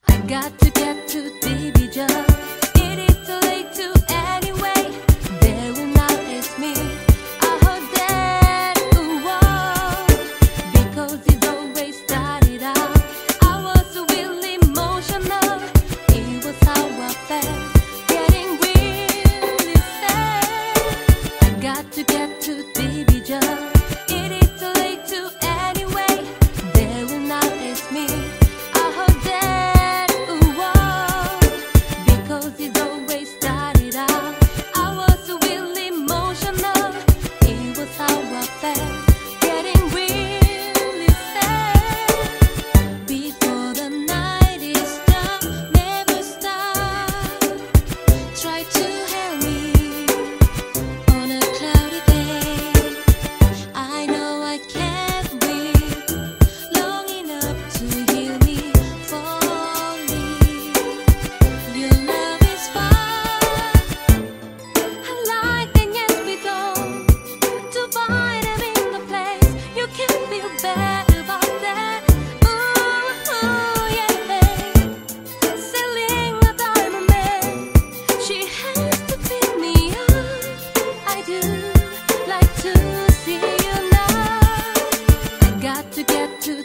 I got to get to division. It is too late to anyway. They will not ask me. I heard that because it always started out. I was really emotional. It was how I felt, getting really sad. I got to get to division. It is too late to anyway. They will not ask me. I heard that because it always started out. I was really emotional. It was how I felt, getting really sad. Before the night is done, never stop. Try to help me on a cloudy day. I know I can't wait long enough to heal me falling. Your love is fine. I like and yes we go to find him in the place. You can feel bad about that. Ooh, yeah. Selling a diamond man, she has to pick me up. I do like to see you now. I got to get to